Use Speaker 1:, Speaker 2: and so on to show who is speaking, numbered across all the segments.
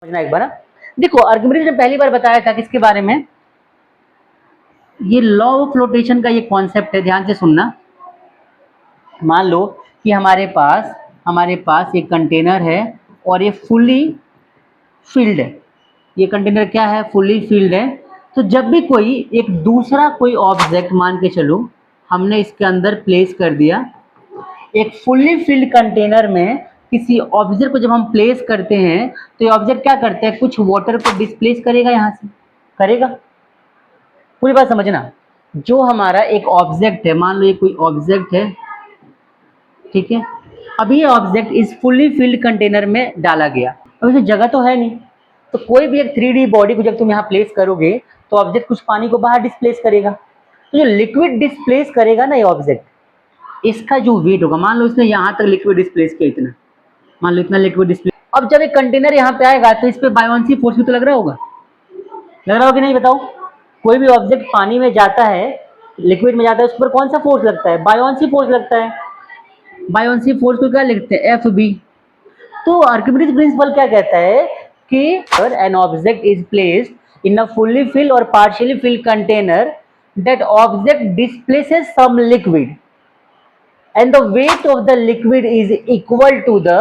Speaker 1: समझना एक बार ना। देखो आर्किमिडीज ने पहली बार बताया था किसके बारे में, ये लॉ ऑफ फ्लोटेशन का ये कॉन्सेप्ट है, ध्यान से सुनना। मान लो कि हमारे पास एक कंटेनर है और ये फुली फिल्ड है। ये कंटेनर क्या है, फुली फिल्ड है। तो जब भी कोई एक दूसरा कोई ऑब्जेक्ट मान के चलो हमने इसके अंदर प्लेस कर दिया, एक फुल्ली फिल्ड कंटेनर में किसी ऑब्जेक्ट को जब हम प्लेस करते हैं तो ये ऑब्जेक्ट क्या करता है, कुछ वाटर को डिस्प्लेस करेगा, यहाँ से करेगा। पूरी बात समझना। जो हमारा एक ऑब्जेक्ट है, मान लो ये कोई ऑब्जेक्ट है, ठीक है। अभी ये ऑब्जेक्ट इस फुल्ली फिल्ड कंटेनर में डाला गया, अब इसमें जगह तो है नहीं, तो कोई भी एक 3D बॉडी को जब तुम यहाँ प्लेस करोगे तो ऑब्जेक्ट कुछ पानी को बाहर डिस्प्लेस करेगा। तो जो लिक्विड डिस्प्लेस करेगा ना ये ऑब्जेक्ट, इसका जो वेट होगा, मान लो इसने यहाँ तक लिक्विड डिस्प्लेस किया, इतना मान लो इतना लिक्विड डिस्प्लेस। अब जब एक कंटेनर यहाँ पे आएगा तो इस पे बायोन्सी फोर्स भी तो लग रहा होगा, लग रहा होगा कि नहीं बताओ। कोई भी ऑब्जेक्ट पानी में जाता है, लिक्विड में जाता है, उस पर कौन सा फोर्स लगता है, बायोन्सी फोर्स लगता है। बायोन्सी फोर्स को क्या लिखते हैं, एफ बी। तो आर्किमिडीज प्रिंसिपल क्या कहता है कि an object is placed in a fully filled और partially filled container, that object displaces some liquid and the weight of the liquid is equal to the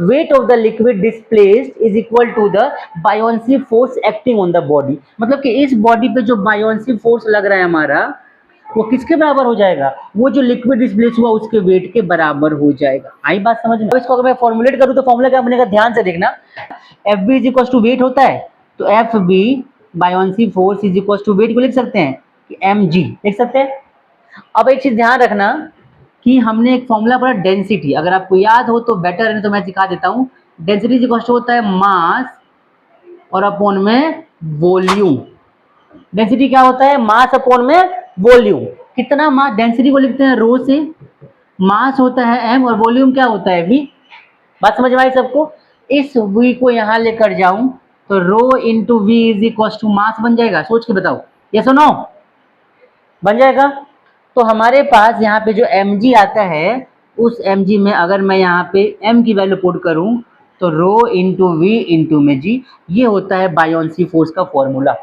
Speaker 1: weight of the liquid displaced is equal to the buoyancy force acting on the body। मतलब कि इस body पे जो buoyancy force लग रहा है हमारा, वो किसके बराबर हो जाएगा, वो जो लिक्विड डिस्प्लेस हुआ उसके वेट के बराबर हो जाएगा। आई बात समझ में। इसको अगर मैं फॉर्मुलेट करूं तो फॉर्मूला क्या बनेगा, ध्यान से देखना। F B is equal to weight होता है, तो F B buoyancy force is equal to weight को लिख सकते हैं कि एम जी लिख सकते हैं। अब एक चीज ध्यान रखना कि हमने एक फॉर्मूला पढ़ा डेंसिटी, अगर आपको याद हो तो बेटर है, तो मैं सिखा देता हूं। डेंसिटी इक्वल टू होता है मास और अपॉन में वॉल्यूम। डेंसिटी क्या होता है, मास अपॉन में वॉल्यूम। कितना मास, डेंसिटी को लिखते हैं रो से, मास होता है एम और वॉल्यूम क्या होता है वी। बात समझ में आई सबको। इस वी को यहां लेकर जाऊं तो rho into V is equal to mass बन जाएगा। सोच के बताओ, ये सुनो बन जाएगा। तो हमारे पास यहाँ पे जो mg आता है, उस mg में अगर मैं यहाँ पे m की वैल्यू पुट करूं तो रो इंटू वी इंटू में जी, ये होता है बायोन्सी फोर्स का फॉर्मूला।